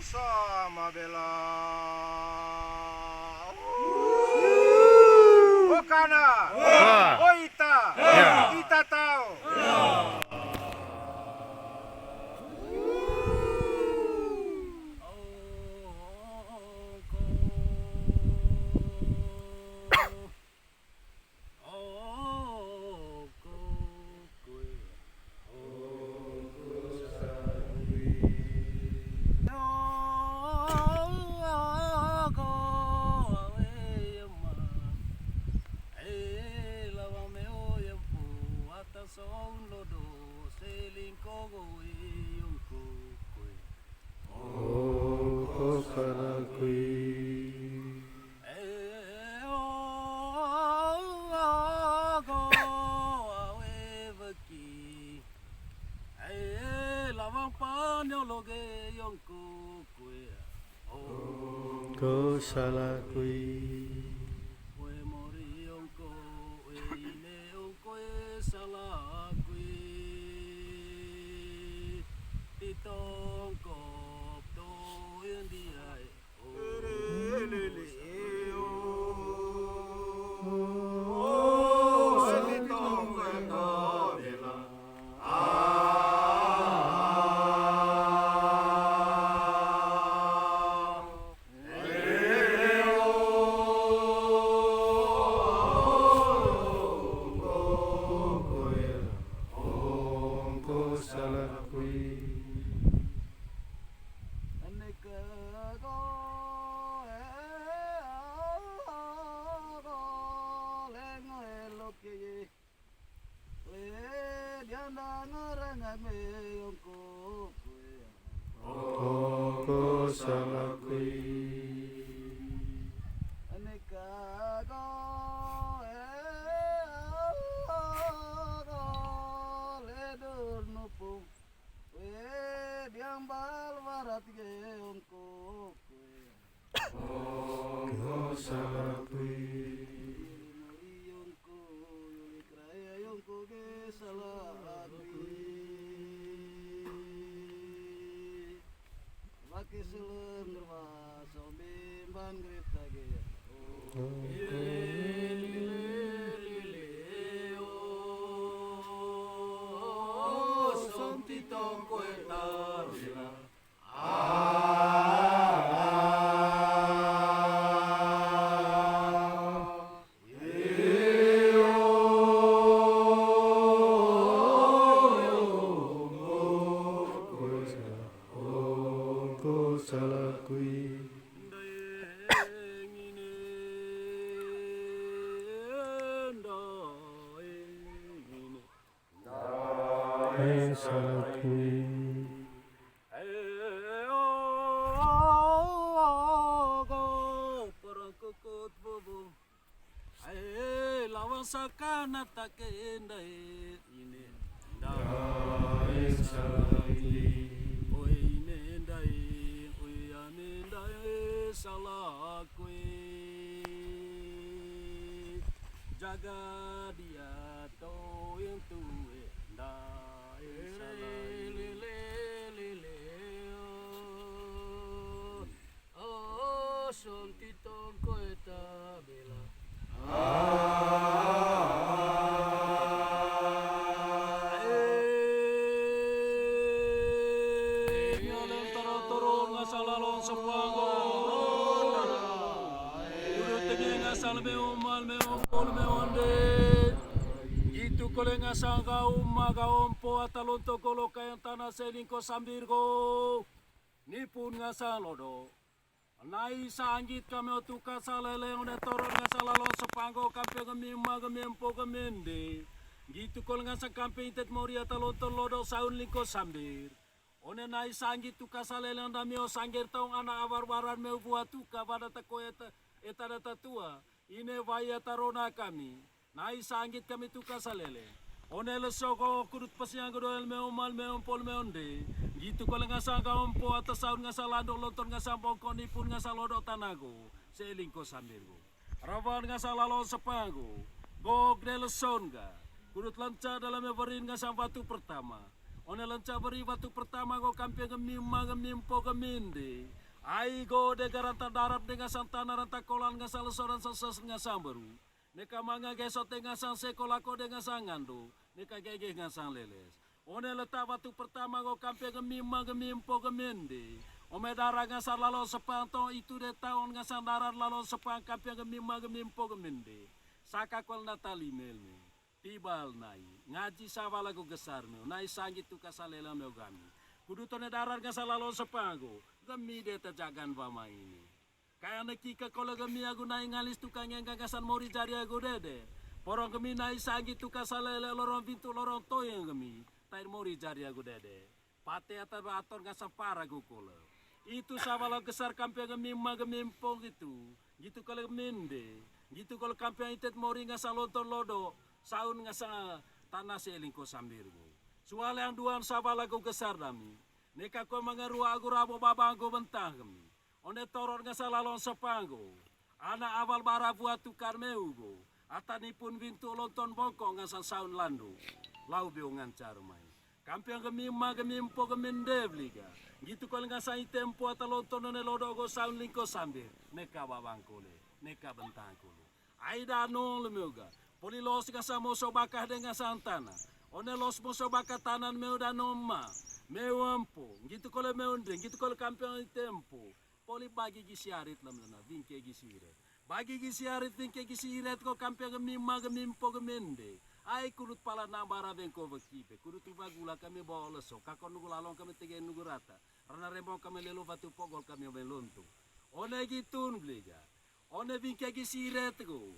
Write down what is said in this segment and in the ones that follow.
Sama bela. Okana. Oita. Kita tahu. Ko salah kui sakana tak kendai ini Dai salakui. oi nendai oi anendai salakui jaga dia to yang tuwe dai salakui oh son titong koeta bela Itu kole ngasang ka umma ka ompo atalon to kolo kayang tanah selingko sambirgo nipun ngasang lodo nai sanggit kami otuka salele one toron ngasalalon sepanggo kampe gemima gemempo gemende gitu kole ngasang kampe itet mori atalon to lodo saun lingko sambir one nai sanggit tuka salele ndami o sanggir taung anak awar-waran meu buat tuka pada tako eta data tua ine vaya tarona kami nai sanggit kami tuka salele one lesoko kudut pasiang godoel meomal meompol meonde gitu kalau ngasang kaompo atas saun ngasang landok lonton ngasang pongkon ipun ngasang lodok tanago selingko sambirgo rawan ngasang lalon sepago gog delesonga kudut lanca dalam berin ngasang batu pertama one lanca beri batu pertama go kampiang gemima gemimpo geminde ai go de garanta darat de ngasang tanah ranta kolan ngasang lesoran soses ngasang baru neka manga gesot ngasang sekolako de ngasang ngando neka gege ngasang leles one letak batu pertama go kampe gemima gemimpo gemende ome darah ngasang lalo sepang to itu de tahun ngasang darat lalo sepang kampe gemima gemimpo gemende saka kol natali melme tibal nai ngaji sawa lagu gesar meu nai sanggit tu kasalela meu gami kudu tone darat ngasang lalo sepang go gemi de terjagan bama ini kaya nekika kola gemi aku nai ngalis tukang yang gagasan mori jari aku dede porong gemi nai sanggit tu kasalele lorong pintu lorong toyeng gemi tair mori jari aku dede pate atar ator ngasang para kola itu sabalo gesar kampiang gemima gemimpong gitu kalau geminde gitu kalau kampiang itet mori ngasang lonton lodo saun ngasang tanah selingko sambirgo soal yang duan sabalo gesar dami neka ko mangarua aku rabo babanggo bentah gemi one toron ngasang lalon sepanggo anak awal bara buat tukar meugo atani pun bintu lonton bongkong ngasang saun landu lau beongan carmai kampiang gemima gemimpo gemendevliga gitu kalau ngasang tempo atau lonton one lodogo saun lingko sambir neka babangkole neka bentangkole aida nol meuga poli los ngasang moso bakah de ngasang tanah one los moso bakah tanan meu danoma meu ampo gitu kalau meundeng gitu kalau kampiang tempo poli bagi gisiarit lamna vinke gisiret bagi gisiarit vinke gisiret ko kampiang gemima gemimpo gemende ai kurut pala nambara bengko bekipe kurut bagula kami bawa leso kakon nugu lalong kami tegen nugu rata rana rembong kami lelo batu pogol kami melonto one gitun blega one vinke gisiret ko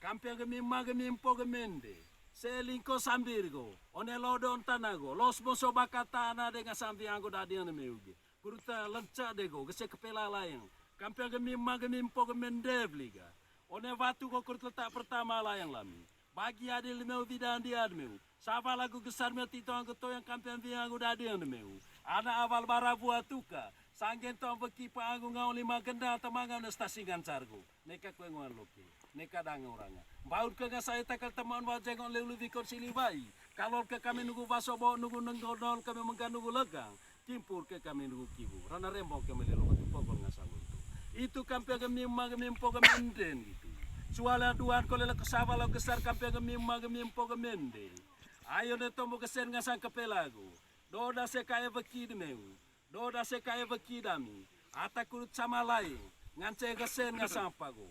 kampiang gemima gemimpo gemende selingko sambirgo one lodon tanago los moso bakatana dengan sambianggo dadian meuge kuruta lanca dego gese kepela layang kampiang gemima gemimpo gemendevliga one batu ko kurut letak pertama layang lami bagi adil meu vidan dia meu sapa lagu gesar meu titong keto yang kampiang vianggo dadian meu ana awal bara buat tuka sanggen tong beki paangu ngau lima genda temangan stasi gancargo neka kue nguan loki neka dang oranga baut ke saya takal teman wajengon lelu vikor silibai kalau ke kami nunggu basobo nunggu nenggodol kami mengganunggu legang timpur ke kami nunggu kibu rana rembong kami lelu batu pokol ngasal itu kampiang gemima gemimpo gemenden gitu suala duan kolela kesaba lo gesar kampiang gemima gemimpo gemende ayo de tombo kesen ngasang kepelago doda se kaya beki de meu doda se kaya beki dami ata kurut sama lain ngance kesen ngasang pago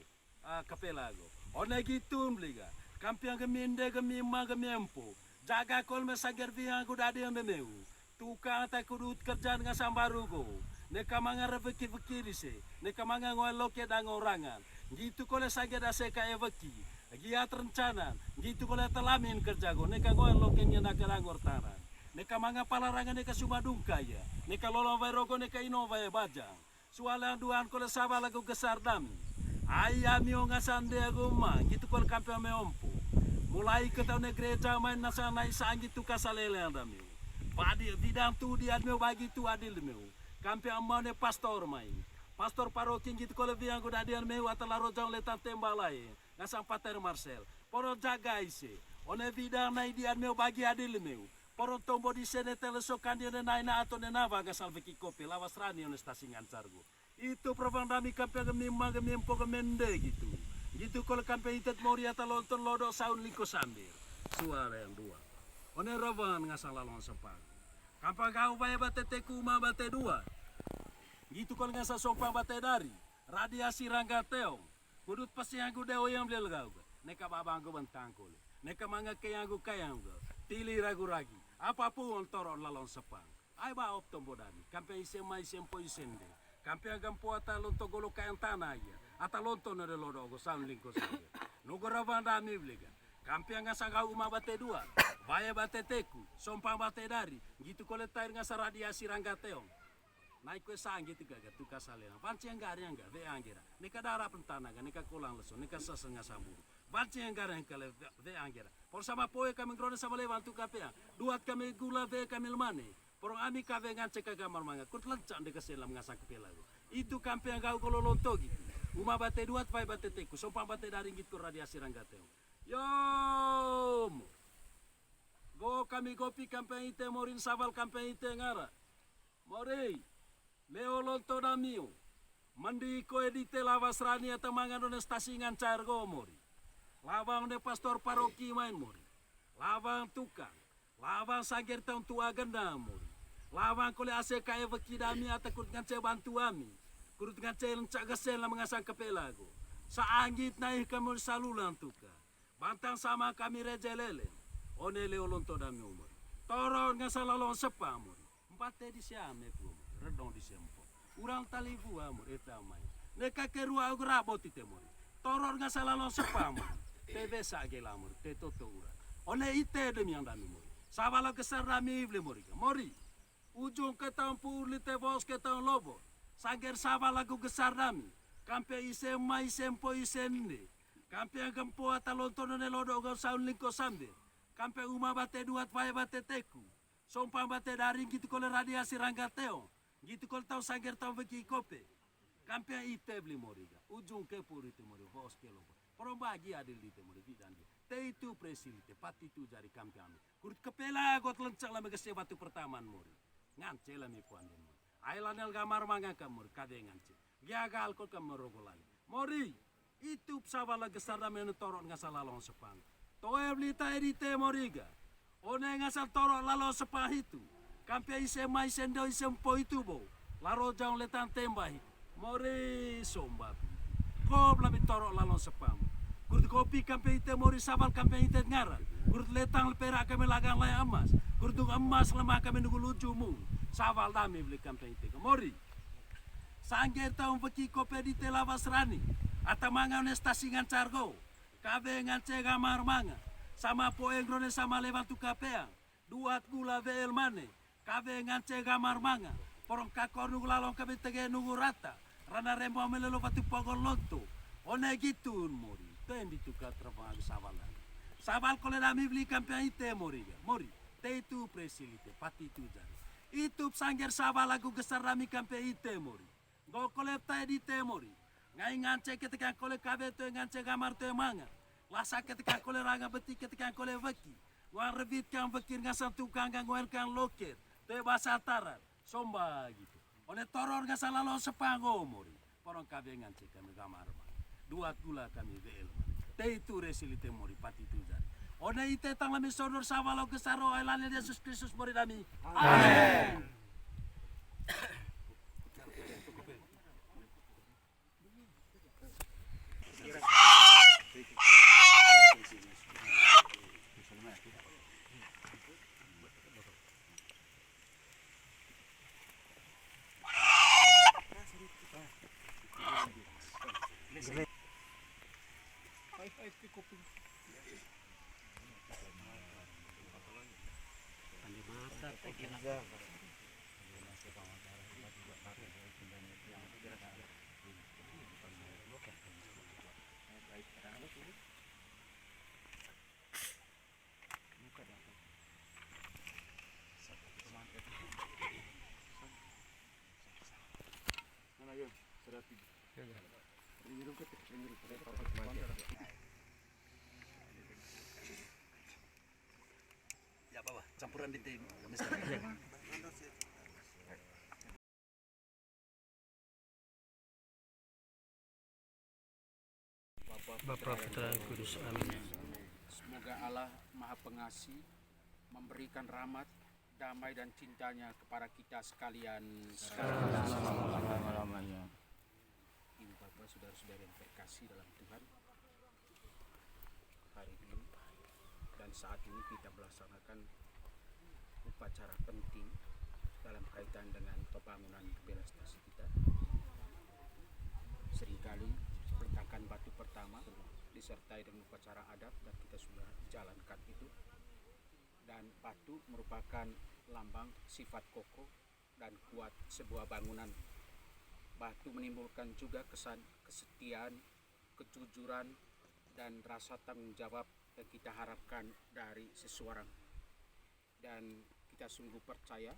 kepelago one gitu mliga kampiang geminde gemima gemimpo jaga kol mesager biang kudade meu tukang ata kurut kerjaan ngasang barugo neka manga beki se neka manga ngoloke dang orangan gitu kole sager ase kaya beki giat rencana gitu kole telamin kerjago neka ngoloke nya nakarangor taran neka manga palarangan neka sumadungka ya neka lolo vairogo neka inova ya bajang suala duan kole saba lagu gesar dami Ayami o ngasande aguma, gitu kol kampe meompo. Mulai ke tahun gereja main nasa nai sangi tu kasalele andami. Padi bidang tu dia meu bagi tu adil meu. Kampe amane pastor main. Pastor paroki gitu kol biang goda dia meu atalaro jang letan tembalai. Ngasang pater Marcel. Poro jaga ise. One bidang nai dia meu bagi adil meu. Poro tombo di sene telesokan dia nai na ato nava gasal veki kopi lawas rani on stasi ngancargo. Itu provandami kampe gemim po gemende gitu. Gitu kalau kampe itet mori ata lonton lodo saun liko sambir. Suara yang dua. One rawan ngasal lalong sepang. Kampa kau baya bate teku ma bate dua. Gitu kalau ngasal sompang bate dari. Radiasi rangga teong. Kudut pasti yang gue deo yang beli gau. Neka babang gue bentang kole. Neka manga kayang gue kayang gue. Tili ragu ragi. Apapun toron lalong sepang. Ay ba op tombo dani. Kampe isem mai sempo isende. Kampe agam po ata lonto golo kayang tanah ya. Ata lonto na de lodo go saun lingko saja. Nugo ravanda mi blega. Kampe nga sanga uma bate dua. Baya bate teku, sompang bate dari. Gitu kole tair nga sa radiasi rangga teong. Naik kue sang gitu gaga tu kasalena. Banci yang gari yang ve angira. Neka dara pentanaga, neka kolang leso, neka sasa nga samburu. Banci yang gari yang kale ve angira. Por sama poe kami grone sama lewan tu kapea. Duat kami gula ve kami lemane. Porong ami kave ngance kagamar manga. Kut lencang de keselam ngasang kepela. Itu kampe yang gau kololonto gitu. Uma bate duat vai bate teku, sompang bate dari gitu radiasi rangga teong. Yom. Go kami gopi kampe ite morin saval kampe ite ngara. Mori. Leo lonto damio. Mandi ko edite lawas rani atau mangan one stasi ngancar go mori. Lawang de pastor paroki main mori. Lawang tukang. Lawang sanger tahun tua genda mori. Lawang kole ase kaya vekidami atau kut ngance bantu ami. Kurut ngance lencak gesen lah mengasang kepela go. Saanggit naik kami salulan tuka. Bantang sama kami rejelele. One leo lonto dami umur. Toron ngasalalong sepa mori. Empate di siame pu. Redong di sempo. Urang tali gua mur eta mai. Neka kerua grabot ite mur. Toror nga salalo sepa mur. Te besa gela mur, te toto ura. Ole ite demi yang dami mur. Savala kesar dami ible mur. Mori. Ujung ke tahun purli te bos ke tahun lobo. Sanger savala gu gesar dami. Kampe ise mai sempo isende. Kampe yang gempo atalontono ne lodo gau saun lingko sambe. Kampe uma bate duat vaya bate teku. Sompang bate daring gitu kole radiasi rangga teo. Gitu kol tau sanger tau veki kope. Kampe ite beli moriga. Ujung ke puri te mori bos ke lobo. Porong bagi adil di te mori bidan dia. Te itu presilite pati tu jari kampe ami. Kurut kepela got lencak lame gese batu pertamaan mori. Ngance lame puanden mori. Ailanel gamar manga kamur kade ngance. Gagal kol kamur rogolali. Mori. Itu psavala gesar lame toron ngasalalong sepang. Toe beli ta edite moriga. One ngasal toron lalong sepang itu. Kampe ise mai sendo ise mpo itu bo. Laro jauh letan tembah. Mori sombat. Ko blami toro lalong sepam. Kurut kopi kampe ite mori sabal kampe ite ngara. Kurut letang perak kami lagang lay emas. Kurut emas lemah kami nunggu lucumu. Sabal dami beli kampe ite. Mori. Sangger tahun peki kopi di telawas rani. Ata manga stasi ngancargo. Kabe ngance gamar manga. Sama poeng grone sama lewat tu kapeang. Duat gula veel mane. Kabe ngance gamar manga. Porong kakor nunggu lalong kabe tege nunggu rata. Rana rembo melelo batu pogol lonto. One gitu mori. Ten ditukar terpang sabalan. Sabal kole dami beli kampian ite mori. Mori. Te itu presilite pati itu jari. Itu sangger sabal lagu gesar dami kampian ite mori. Go kole tai di te mori. Ngai ngance ketika kole kabe tu ngance gamar tu manga. Lasa ketika kole ranga beti ketika kole veki. Wan revit kan vekir ngasan tukang gangguan kan loker. Te bahasa taran. Somba gitu. One toror nga salalo sepango mori. Porong kabe ngance kami gamar. Duat gula kami veel. Te itu resilite mori pati itu jari. One ite tang lami sonor sawalo gesaro ailane Yesus Kristus mori dami. Amen. Ya apa campuran di tim. Bapa Putra Kudus. Amin. Semoga Allah Maha Pengasih memberikan rahmat, damai dan cintanya kepada kita sekalian. Ibu Bapak, saudara-saudara yang terkasih dalam Tuhan, hari ini dan saat ini kita melaksanakan upacara penting dalam kaitan dengan pembangunan bela stasi kita. Seringkali peletakan batu pertama disertai dengan upacara adat dan kita sudah jalankan itu. Dan batu merupakan lambang sifat kokoh dan kuat sebuah bangunan. Batu menimbulkan juga kesan kesetiaan, kejujuran, dan rasa tanggung jawab yang kita harapkan dari seseorang. Dan kita sungguh percaya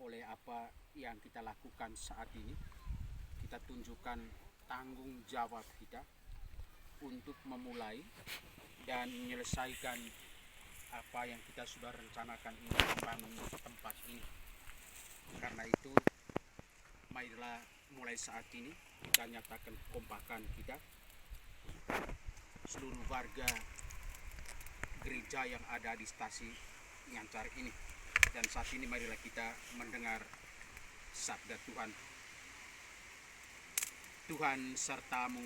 oleh apa yang kita lakukan saat ini, kita tunjukkan tanggung jawab kita untuk memulai dan menyelesaikan apa yang kita sudah rencanakan ini, membangun tempat ini. Karena itu, marilah mulai saat ini kita nyatakan kompakan kita, seluruh warga gereja yang ada di stasi Ngancar ini. Dan saat ini marilah kita mendengar sabda Tuhan. Tuhan sertamu.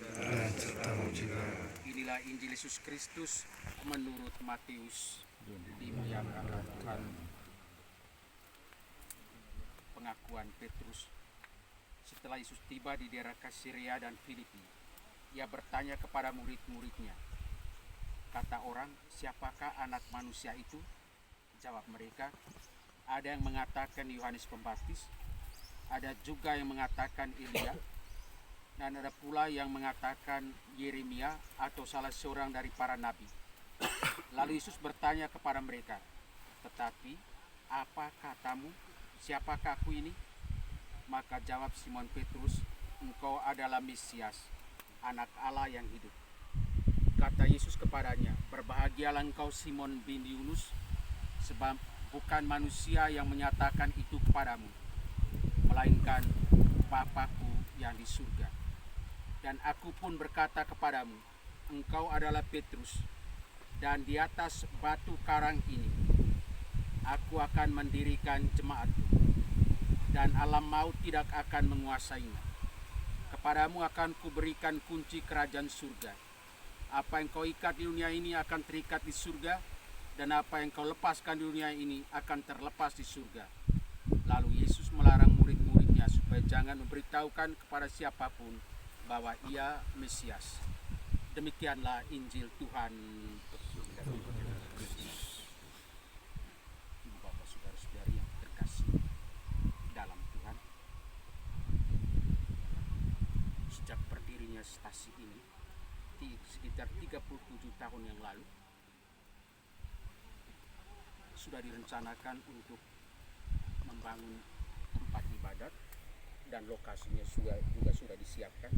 Dan sertamu juga. Inilah Injil Yesus Kristus menurut Matius. Dimuliakanlah Tuhan. Pengakuan Petrus. Setelah Yesus tiba di daerah Kaisaria dan Filipi, ia bertanya kepada murid-muridnya, kata orang, siapakah anak manusia itu? Jawab mereka, ada yang mengatakan Yohanes Pembaptis, ada juga yang mengatakan Elia, dan ada pula yang mengatakan Yeremia atau salah seorang dari para nabi. Lalu Yesus bertanya kepada mereka, tetapi apa katamu, siapakah aku ini? Maka jawab Simon Petrus, engkau adalah Mesias, anak Allah yang hidup. Kata Yesus kepadanya, berbahagialah engkau Simon bin Yunus, sebab bukan manusia yang menyatakan itu kepadamu, melainkan Bapa-Ku yang di surga. Dan aku pun berkata kepadamu, engkau adalah Petrus, dan di atas batu karang ini aku akan mendirikan jemaatku, dan alam maut tidak akan menguasainya. Kepadamu akan kuberikan kunci kerajaan surga. Apa yang kau ikat di dunia ini akan terikat di surga, dan apa yang kau lepaskan di dunia ini akan terlepas di surga. Lalu Yesus melarang murid-muridnya supaya jangan memberitahukan kepada siapapun bahwa ia Mesias. Demikianlah Injil Tuhan. Ibu bapak saudara-saudari yang terkasih dalam Tuhan, sejak berdirinya stasi ini di sekitar 37 tahun yang lalu, sudah direncanakan untuk membangun tempat ibadat dan lokasinya juga sudah disiapkan.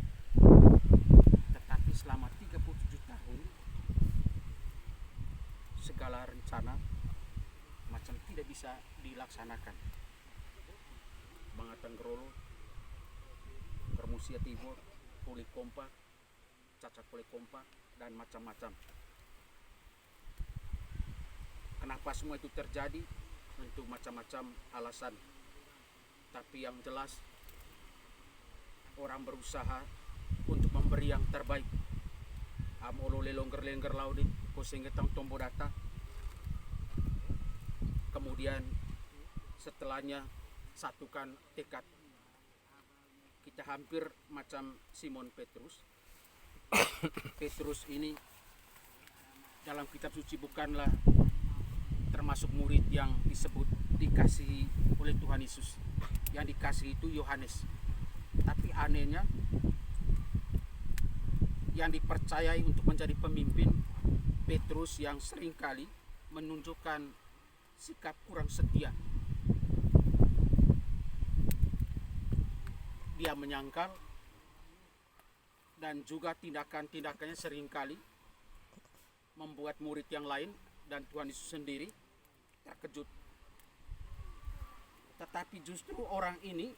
Tetapi selama 37 tahun segala rencana macam tidak bisa dilaksanakan. Bangatan Grolo, Permusia Timur, Puli Kompak, Cacat Puli Kompak, dan macam-macam. Kenapa semua itu terjadi? Untuk macam-macam alasan. Tapi yang jelas, orang berusaha untuk memberi yang terbaik. Amolole longger-lengger laudi, kosengetang tombo data. Kemudian setelahnya satukan tekad. Kita hampir macam Simon Petrus. Petrus ini dalam kitab suci bukanlah termasuk murid yang disebut dikasihi oleh Tuhan Yesus. Yang dikasihi itu Yohanes. Tapi anehnya, yang dipercayai untuk menjadi pemimpin Petrus yang seringkali menunjukkan sikap kurang setia. Di ia menyangkal dan juga tindakan-tindakannya seringkali membuat murid yang lain dan Tuhan Yesus sendiri terkejut. Tetapi justru orang ini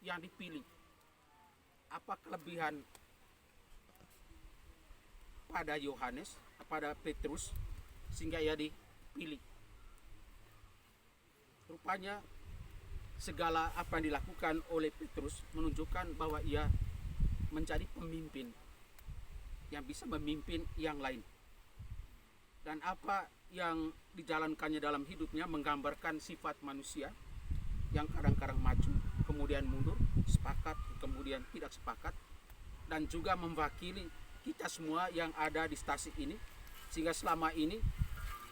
yang dipilih. Apa kelebihan pada Yohanes, pada Petrus, sehingga ia dipilih? Rupanya segala apa yang dilakukan oleh Petrus menunjukkan bahwa ia menjadi pemimpin yang bisa memimpin yang lain. Dan apa yang dijalankannya dalam hidupnya menggambarkan sifat manusia yang kadang-kadang maju, kemudian mundur, sepakat, kemudian tidak sepakat, dan juga mewakili kita semua yang ada di stasi ini, sehingga selama ini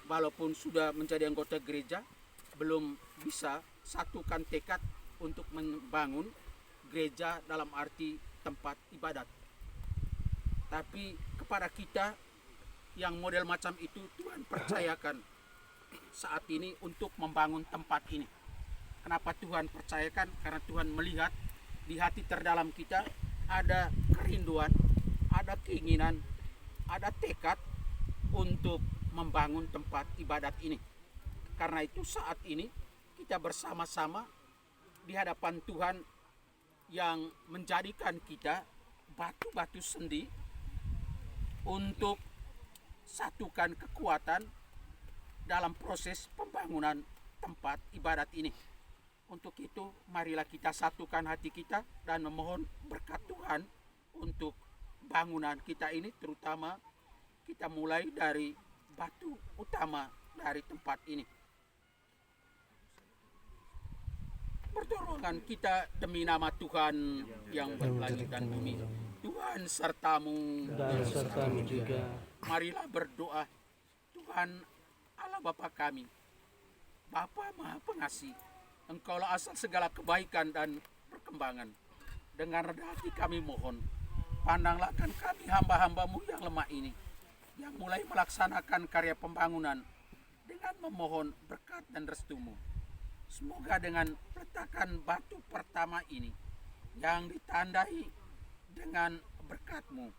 walaupun sudah menjadi anggota gereja, belum bisa satukan tekad untuk membangun gereja dalam arti tempat ibadat. Tapi kepada kita yang model macam itu Tuhan percayakan saat ini untuk membangun tempat ini. Kenapa Tuhan percayakan? Karena Tuhan melihat di hati terdalam kita ada kerinduan, ada keinginan, ada tekad untuk membangun tempat ibadat ini. Karena itu saat ini kita bersama-sama di hadapan Tuhan yang menjadikan kita batu-batu sendi untuk satukan kekuatan dalam proses pembangunan tempat ibadat ini. Untuk itu marilah kita satukan hati kita dan memohon berkat Tuhan untuk bangunan kita ini, terutama kita mulai dari batu utama dari tempat ini. Pertolongan kita demi nama Tuhan yang berlangit dan bumi. Tuhan sertamu Dan sertamu juga. Marilah berdoa. Tuhan Allah Bapa kami, Bapa Maha Pengasih, Engkaulah asal segala kebaikan dan perkembangan. Dengan rendah hati kami mohon, pandanglah kan kami hamba-hambamu yang lemah ini, yang mulai melaksanakan karya pembangunan dengan memohon berkat dan restumu. Semoga dengan peletakan batu pertama ini yang ditandai dengan berkat-Mu,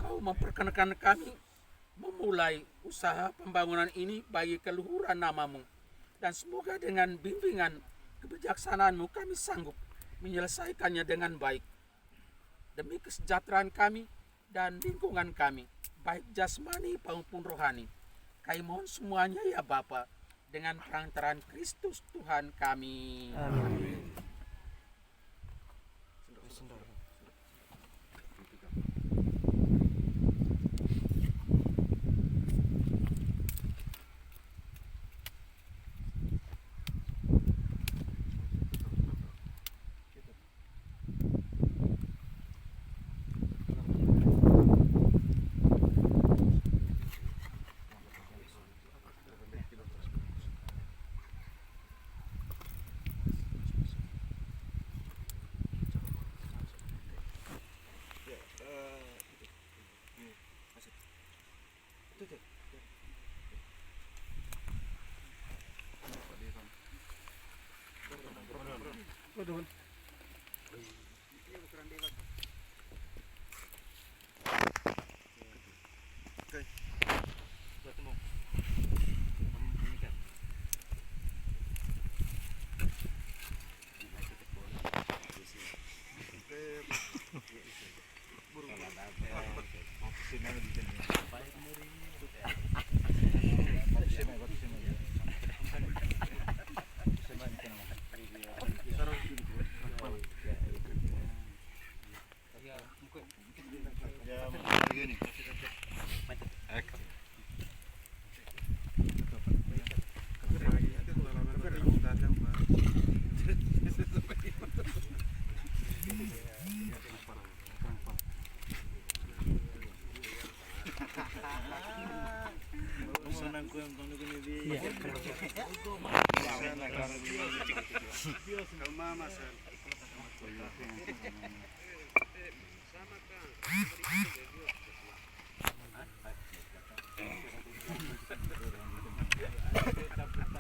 Engkau memperkenankan kami memulai usaha pembangunan ini bagi keluhuran nama-Mu. Dan semoga dengan bimbingan kebijaksanaan-Mu kami sanggup menyelesaikannya dengan baik. Demi kesejahteraan kami dan lingkungan kami, baik jasmani maupun rohani. Kami mohon semuanya ya Bapa, dengan perantaraan Kristus Tuhan kami. Amin.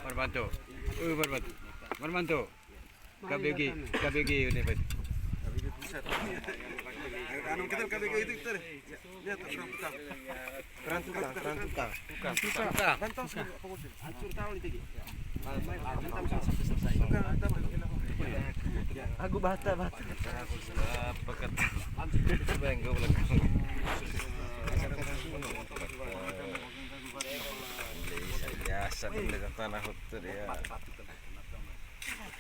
Marmanto. Marmanto. Marmanto. KBG ini Pak. Anu kita KBG itu kita lihat keran tukang. Bantau pengusir. Hancur tahu itu. Aku bata. Pakat. Benggo belakang. Biasa dengan tanah hutan ya.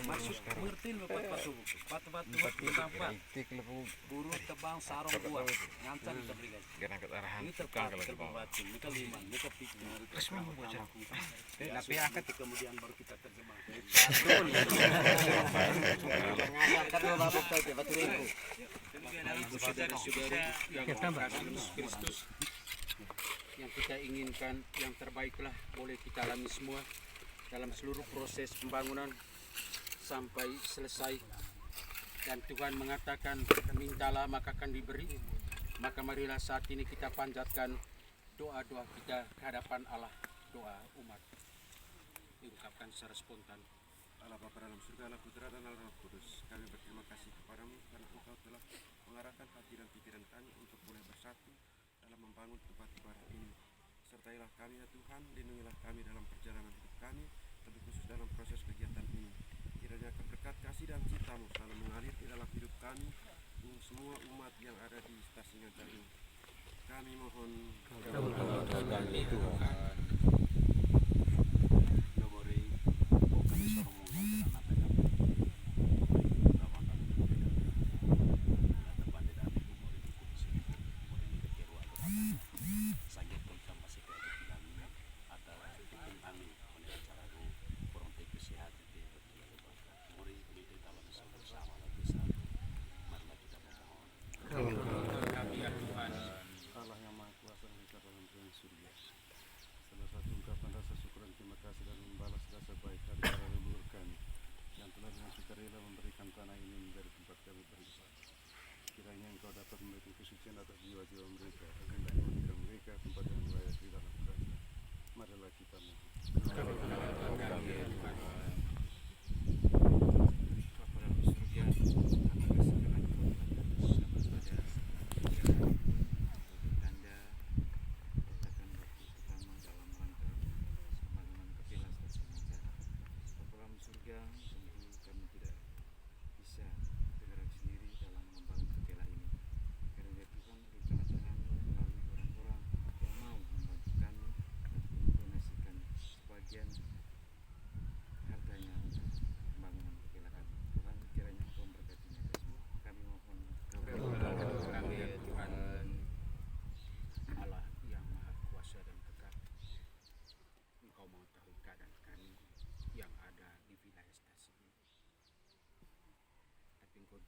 Ngertiin bapak batu-batu tampak buru tebang sarong buah ngancan kita berikan Karena ke arahan ini tukang terpakai kalau di ke bawah. pembatin ini kelima ini ketiga Terus mau bocor. tapi akan kemudian baru kita terjemah saudara-saudari yang Yesus Kristus yang kita inginkan yang terbaiklah boleh kita alami semua dalam seluruh proses pembangunan sampai selesai. Dan Tuhan mengatakan mintalah maka akan diberi. Maka marilah saat ini kita panjatkan doa-doa kita ke hadapan Allah, doa umat diungkapkan secara spontan. Allah Bapa dalam surga, Allah Putra dan Allah Roh Kudus, kami berterima kasih kepadamu karena Engkau telah mengarahkan hati dan pikiran kami untuk boleh bersatu dalam membangun tempat ibadah ini. Sertailah kami ya Tuhan, lindungilah kami dalam perjalanan hidup kami, lebih khusus dalam proses kegiatan ini. Kiranya keberkat kasih dan cintamu selalu mengalir di dalam hidup kami dan semua umat yang ada di stasiun Ngancar ini. Kami mohon Kami Tuhan. Allah yang Maha Kuasa mengikat dalam kerajaan surga. Salah satu ungkapan rasa syukur dan terima kasih dan membalas rasa baik dari para leluhur kami yang telah dengan sukarela memberikan tanah ini menjadi tempat kami beribadah. Kiranya Engkau dapat memberikan kesucian atas jiwa-jiwa mereka dan memberikan mereka tempat yang layak di dalam kerajaan. Marilah kita mohon.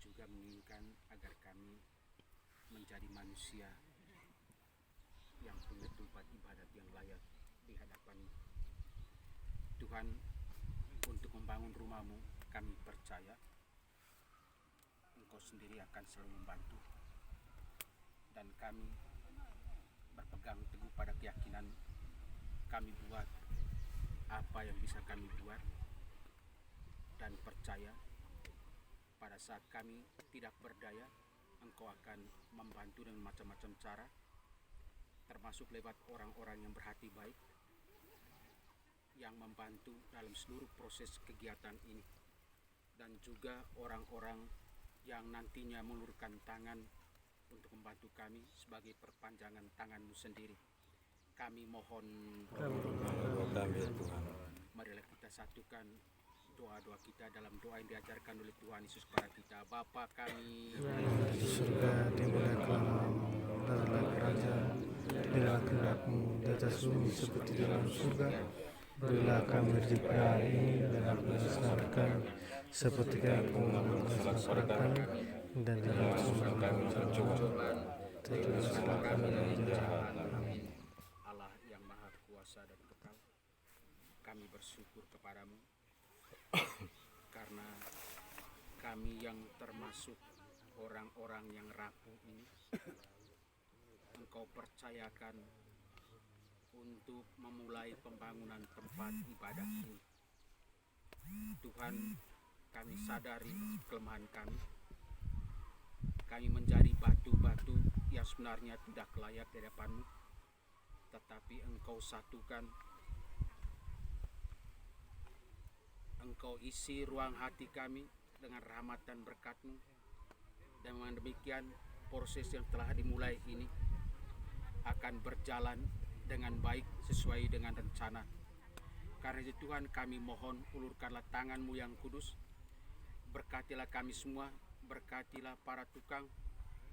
Juga menginginkan agar kami menjadi manusia yang punya tempat ibadat yang layak di hadapan Tuhan. Untuk membangun rumah-Mu kami percaya Engkau sendiri akan selalu membantu, dan kami berpegang teguh pada keyakinan kami buat apa yang bisa kami buat, dan percaya pada saat kami tidak berdaya, Engkau akan membantu dengan macam-macam cara, termasuk lewat orang-orang yang berhati baik, yang membantu dalam seluruh proses kegiatan ini, dan juga orang-orang yang nantinya mengulurkan tangan untuk membantu kami sebagai perpanjangan tangan-Mu sendiri. Kami mohon, marilah kita satukan doa-doa kita dalam doa yang diajarkan oleh Tuhan Yesus kepada kita. Bapa kami Di surga dimuliakan namamu, datanglah kerajaan, jadilah kehendak-Mu di atas bumi seperti di dalam surga. Berilah kami rezeki hari ini dan ampuni kesalahan kami, seperti kami mengampuni kesalahan kami, dan jangan masukkan kami ke dalam cobaan, tetapi selamatkan kami dari jahat. Amin. kami bersyukur kepadamu karena kami yang termasuk orang-orang yang rapuh ini, Engkau percayakan untuk memulai pembangunan tempat ibadah ini. Tuhan, kami sadari kelemahan kami. Kami menjadi batu-batu yang sebenarnya tidak layak di hadapan-Mu, tetapi Engkau satukan, Engkau isi ruang hati kami dengan rahmat dan berkat-Mu. Dan dengan demikian proses yang telah dimulai ini akan berjalan dengan baik sesuai dengan rencana. Karena itu Tuhan, kami mohon ulurkanlah tangan-Mu yang kudus, berkatilah kami semua, berkatilah para tukang,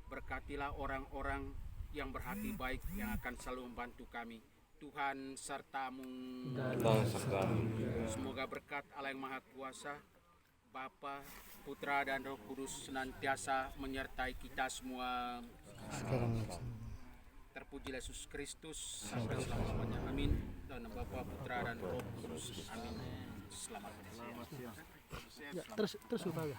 berkatilah orang-orang yang berhati baik yang akan selalu membantu kami. Tuhan serta-Mu. Semoga berkat Allah yang Maha Kuasa, Bapa, Putra dan Roh Kudus senantiasa menyertai kita semua. Sekarang Terpujilah Yesus Kristus sampai selama-lamanya. Amin. Dalam nama Bapa, Putra dan Roh Kudus. Amin. Selamat siang. terus Pak.